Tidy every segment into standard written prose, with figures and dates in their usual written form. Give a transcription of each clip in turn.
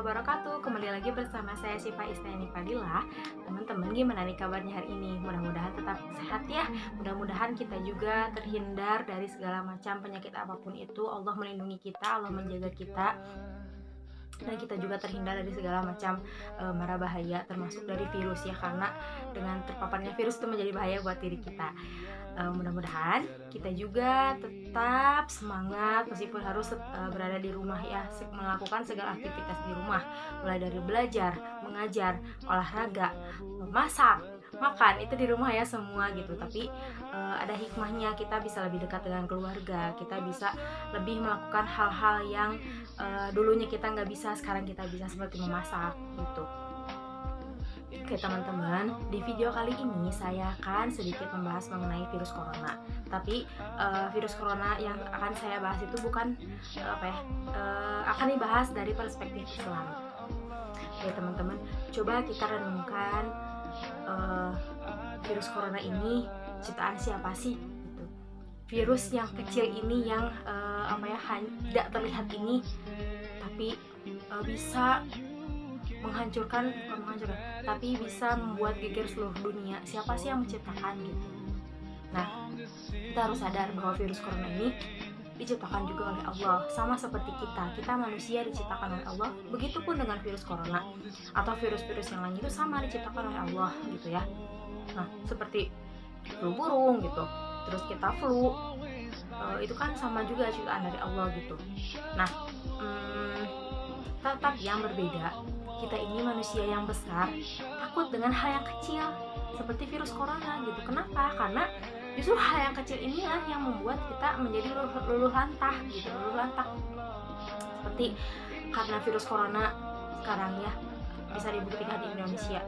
wabarakatuh. Kembali lagi bersama saya Syifa Istiani Fadila. Teman-teman, gimana nih kabarnya hari ini? Mudah-mudahan tetap sehat ya. Mudah-mudahan kita juga terhindar dari segala macam penyakit apapun itu. Allah melindungi kita, Allah menjaga kita, dan kita juga terhindar dari segala macam mara bahaya, termasuk dari virus ya, karena dengan terpaparnya virus itu menjadi bahaya buat diri kita. Mudah-mudahan kita juga tetap semangat meskipun harus berada di rumah ya, melakukan segala aktivitas di rumah, mulai dari belajar, mengajar, olahraga, masak, makan, itu di rumah ya semua gitu. Tapi ada hikmahnya, kita bisa lebih dekat dengan keluarga, kita bisa lebih melakukan hal-hal yang dulunya kita nggak bisa, sekarang kita bisa, seperti memasak gitu. Oke teman-teman, di video kali ini saya akan sedikit membahas mengenai virus corona. Tapi virus corona yang akan saya bahas itu bukan akan dibahas dari perspektif Islam. Oke teman-teman, coba kita renungkan virus corona ini ciptaan siapa sih? Gitu. Virus yang kecil ini yang tidak terlihat ini, tapi bisa menghancurkan, bukan menghancurkan, tapi bisa membuat geger seluruh dunia. Siapa sih yang menciptakan gitu? Nah, kita harus sadar bahwa virus corona ini diciptakan juga oleh Allah, sama seperti kita manusia diciptakan oleh Allah. Begitupun dengan virus corona atau virus-virus yang lain, itu sama diciptakan oleh Allah gitu ya. Nah, seperti flu burung gitu, terus kita flu, itu kan sama juga ciptaan dari Allah gitu. Nah, tetap yang berbeda, kita ini manusia yang besar takut dengan hal yang kecil seperti virus corona gitu. Kenapa? Karena justru hal yang kecil inilah yang membuat kita menjadi luluh lantah gitu, luluh lantah. Seperti karena virus corona sekarang ya bisa dibuktikan di Indonesia,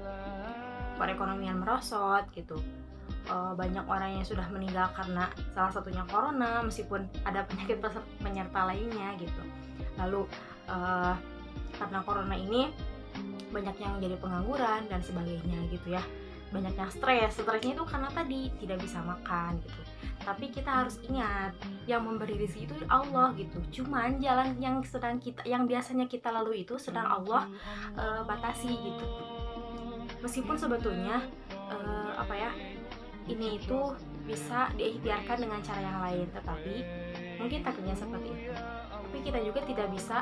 perekonomian merosot gitu. Banyak orang yang sudah meninggal karena salah satunya corona, meskipun ada penyakit penyerta lainnya gitu. Lalu karena corona ini banyak yang jadi pengangguran dan sebagainya gitu ya, banyak yang stresnya itu karena tadi tidak bisa makan gitu. Tapi kita harus ingat, yang memberi rezeki itu Allah gitu. Cuman jalan yang biasanya kita lalui itu sedang Allah batasi gitu. Meskipun sebetulnya ini itu bisa diikhtiarkan dengan cara yang lain, tetapi mungkin takdirnya seperti itu. Tapi kita juga tidak bisa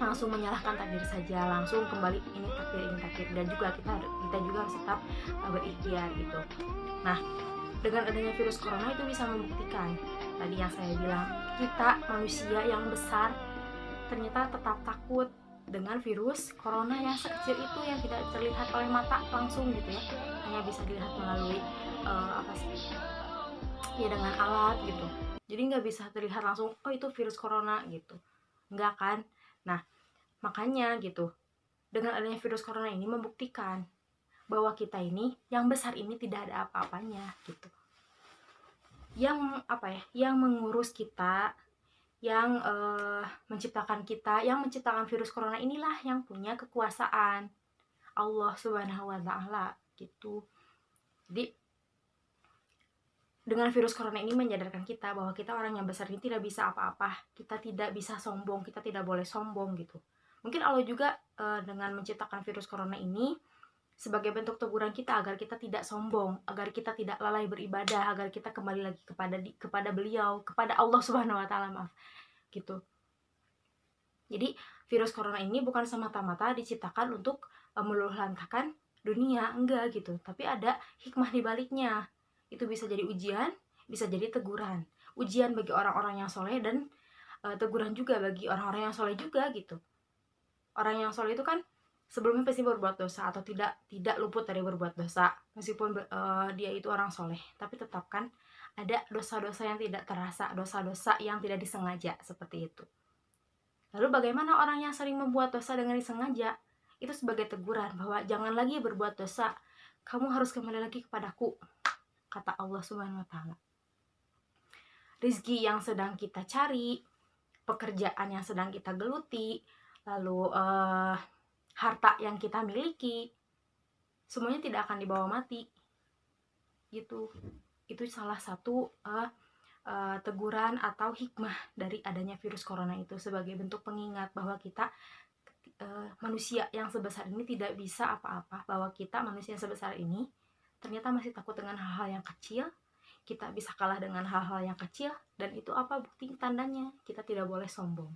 langsung menyalahkan takdir saja, langsung kembali ini takdir, dan juga kita juga harus tetap berikhtiar gitu. Nah, dengan adanya virus corona itu bisa membuktikan tadi yang saya bilang, kita manusia yang besar ternyata tetap takut dengan virus corona yang sekecil itu, yang tidak terlihat oleh mata langsung gitu ya, hanya bisa dilihat melalui dengan alat gitu. Jadi nggak bisa terlihat langsung, oh itu virus corona gitu, nggak kan. Nah, makanya gitu, dengan adanya virus corona ini membuktikan bahwa kita ini yang besar ini tidak ada apa-apanya gitu. Yang mengurus kita, yang menciptakan kita, yang menciptakan virus corona inilah yang punya kekuasaan, Allah Subhanahu wa Ta'ala gitu. Jadi dengan virus corona ini menyadarkan kita bahwa kita orang yang besar ini tidak bisa apa-apa, kita tidak bisa sombong, kita tidak boleh sombong gitu. Mungkin Allah juga dengan menciptakan virus corona ini sebagai bentuk teguran kita agar kita tidak sombong, agar kita tidak lalai beribadah, agar kita kembali lagi kepada Beliau, kepada Allah Subhanahu wa Ta'ala, gitu. Jadi virus corona ini bukan semata-mata diciptakan untuk meluluh lantahkan dunia, enggak gitu, tapi ada hikmah di baliknya. Itu bisa jadi ujian, bisa jadi teguran. Ujian bagi orang-orang yang soleh, dan teguran juga bagi orang-orang yang soleh juga gitu. Orang yang soleh itu kan sebelumnya pasti berbuat dosa atau tidak luput dari berbuat dosa, meskipun dia itu orang soleh, tapi tetap kan ada dosa-dosa yang tidak terasa, dosa-dosa yang tidak disengaja, seperti itu. Lalu bagaimana orang yang sering membuat dosa dengan disengaja? Itu sebagai teguran bahwa jangan lagi berbuat dosa, kamu harus kembali lagi kepadaku, kata Allah Subhanahu wa Ta'ala. Rizki yang sedang kita cari, pekerjaan yang sedang kita geluti, lalu harta yang kita miliki, semuanya tidak akan dibawa mati gitu. Itu salah satu teguran atau hikmah dari adanya virus corona itu sebagai bentuk pengingat bahwa kita manusia yang sebesar ini tidak bisa apa-apa, bahwa kita manusia yang sebesar ini ternyata masih takut dengan hal-hal yang kecil, kita bisa kalah dengan hal-hal yang kecil, dan itu apa bukti tandanya? Kita tidak boleh sombong.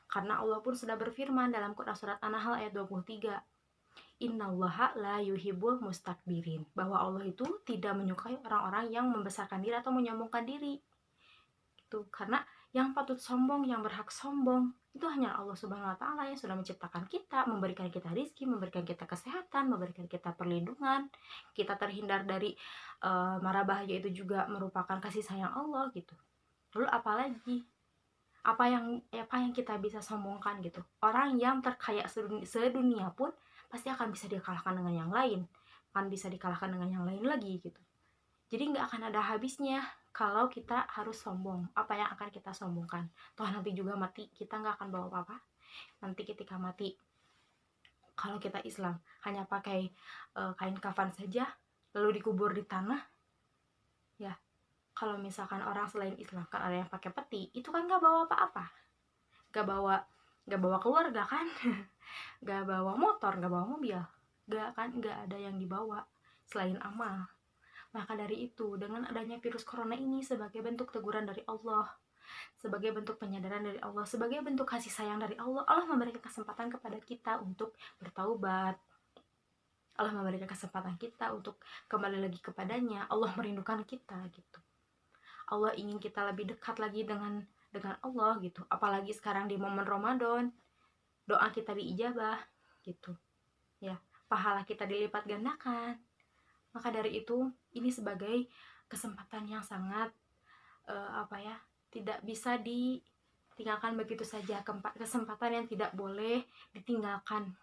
Karena Allah pun sudah berfirman dalam Quran surat An-Nahl ayat 23, Innallaha la yuhibbul mustakbirin, bahwa Allah itu tidak menyukai orang-orang yang membesarkan diri atau menyombongkan diri. Itu karena yang patut sombong, yang berhak sombong itu hanya Allah Subhanahu wa taala yang sudah menciptakan kita, memberikan kita rizki, memberikan kita kesehatan, memberikan kita perlindungan. Kita terhindar dari mara bahaya itu juga merupakan kasih sayang Allah gitu. Lalu apalagi apa yang kita bisa sombongkan gitu. Orang yang terkaya sedunia pun pasti akan bisa dikalahkan dengan yang lain, akan bisa dikalahkan dengan yang lain lagi gitu. Jadi nggak akan ada habisnya kalau kita harus sombong. Apa yang akan kita sombongkan? Toh nanti juga mati, kita nggak akan bawa apa-apa. Nanti ketika mati, kalau kita Islam hanya pakai kain kafan saja, lalu dikubur di tanah, ya. Kalau misalkan orang selain Islam kan ada yang pakai peti, itu kan nggak bawa apa-apa, nggak bawa keluarga kan, nggak bawa motor, nggak bawa mobil, nggak ada yang dibawa selain amal. Maka dari itu, dengan adanya virus corona ini sebagai bentuk teguran dari Allah, sebagai bentuk penyadaran dari Allah, sebagai bentuk kasih sayang dari Allah, Allah memberikan kesempatan kepada kita untuk bertaubat. Allah memberikan kesempatan kita untuk kembali lagi kepadanya. Allah merindukan kita gitu. Allah ingin kita lebih dekat lagi dengan Allah gitu. Apalagi sekarang di momen Ramadan, doa kita diijabah gitu. Ya, pahala kita dilipat gandakan. Maka dari itu, ini sebagai kesempatan yang sangat tidak bisa ditinggalkan begitu saja, kesempatan yang tidak boleh ditinggalkan.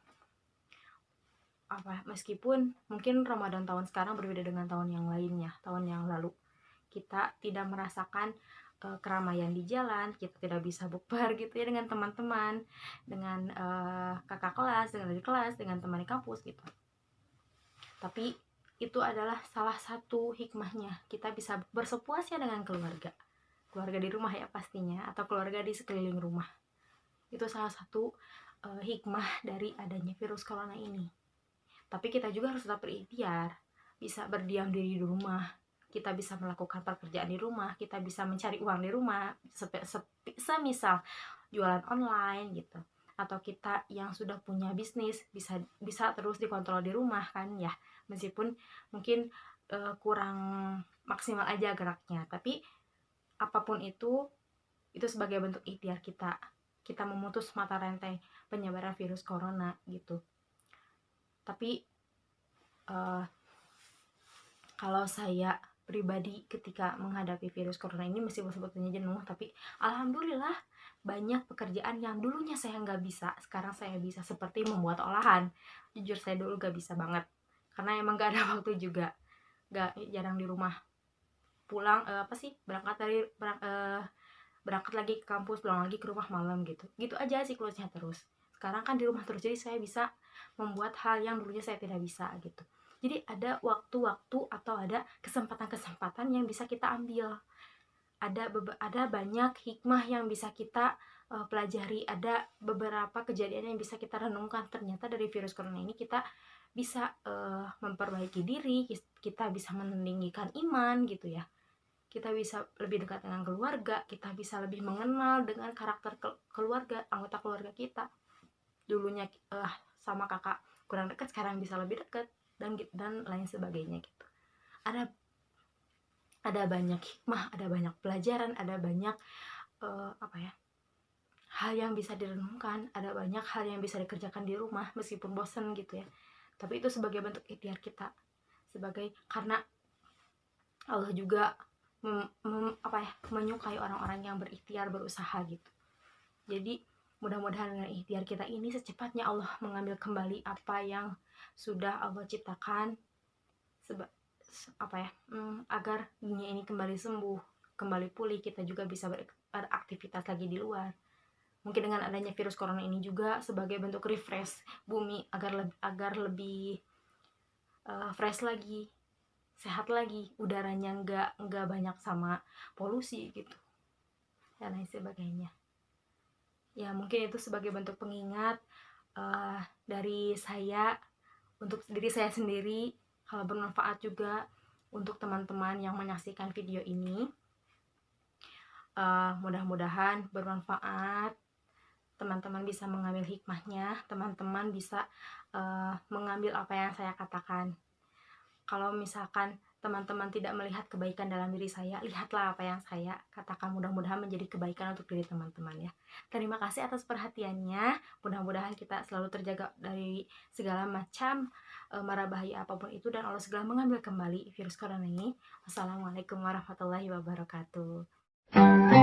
Meskipun mungkin Ramadan tahun sekarang berbeda dengan tahun yang lainnya, tahun yang lalu. Kita tidak merasakan keramaian di jalan, kita tidak bisa bukber gitu ya dengan teman-teman, dengan kakak kelas, dengan adik kelas, dengan teman di kampus gitu. Tapi itu adalah salah satu hikmahnya, kita bisa bersepuasnya dengan keluarga di rumah ya pastinya, atau keluarga di sekeliling rumah. Itu salah satu hikmah dari adanya virus corona ini. Tapi kita juga harus tetap berikhtiar, bisa berdiam diri di rumah, kita bisa melakukan pekerjaan di rumah, kita bisa mencari uang di rumah, semisal jualan online gitu, atau kita yang sudah punya bisnis bisa terus dikontrol di rumah kan ya, meskipun mungkin kurang maksimal aja geraknya, tapi apapun itu sebagai bentuk ikhtiar kita memutus mata rantai penyebaran virus corona gitu. Tapi kalau saya pribadi ketika menghadapi virus corona ini meskipun sebetulnya jenuh, tapi alhamdulillah banyak pekerjaan yang dulunya saya nggak bisa, sekarang saya bisa, seperti membuat olahan. Jujur saya dulu nggak bisa banget, karena emang nggak ada waktu juga, jarang di rumah, pulang berangkat lagi ke kampus, pulang lagi ke rumah malam gitu aja siklusnya terus. Sekarang kan di rumah terus, jadi saya bisa membuat hal yang dulunya saya tidak bisa gitu. Jadi ada waktu-waktu atau ada kesempatan-kesempatan yang bisa kita ambil. Ada banyak hikmah yang bisa kita pelajari, ada beberapa kejadian yang bisa kita renungkan. Ternyata dari virus corona ini kita bisa memperbaiki diri, kita bisa meninggikan iman gitu ya. Kita bisa lebih dekat dengan keluarga, kita bisa lebih mengenal dengan karakter keluarga, anggota keluarga kita. Dulunya sama kakak kurang dekat, sekarang bisa lebih dekat, dan lain sebagainya gitu. Ada banyak hikmah, ada banyak pelajaran, ada banyak hal yang bisa direnungkan, ada banyak hal yang bisa dikerjakan di rumah meskipun bosan gitu ya. Tapi itu sebagai bentuk ikhtiar kita, karena Allah juga menyukai orang-orang yang berikhtiar, berusaha gitu. Jadi mudah-mudahan dengan ikhtiar kita ini secepatnya Allah mengambil kembali apa yang sudah Allah ciptakan, agar dunia ini kembali sembuh, kembali pulih, kita juga bisa beraktivitas lagi di luar. Mungkin dengan adanya virus corona ini juga sebagai bentuk refresh bumi agar lebih fresh lagi, sehat lagi, udaranya nggak banyak sama polusi gitu dan lain sebagainya. Ya mungkin itu sebagai bentuk pengingat dari saya untuk diri saya sendiri, kalau bermanfaat juga untuk teman-teman yang menyaksikan video ini. Mudah-mudahan bermanfaat, teman-teman bisa mengambil hikmahnya, teman-teman bisa mengambil apa yang saya katakan. Kalau misalkan teman-teman tidak melihat kebaikan dalam diri saya, lihatlah apa yang saya katakan, mudah-mudahan menjadi kebaikan untuk diri teman-teman ya. Terima kasih atas perhatiannya, mudah-mudahan kita selalu terjaga dari segala macam mara bahaya apapun itu, dan Allah segera mengambil kembali virus corona ini. Wassalamualaikum warahmatullahi wabarakatuh.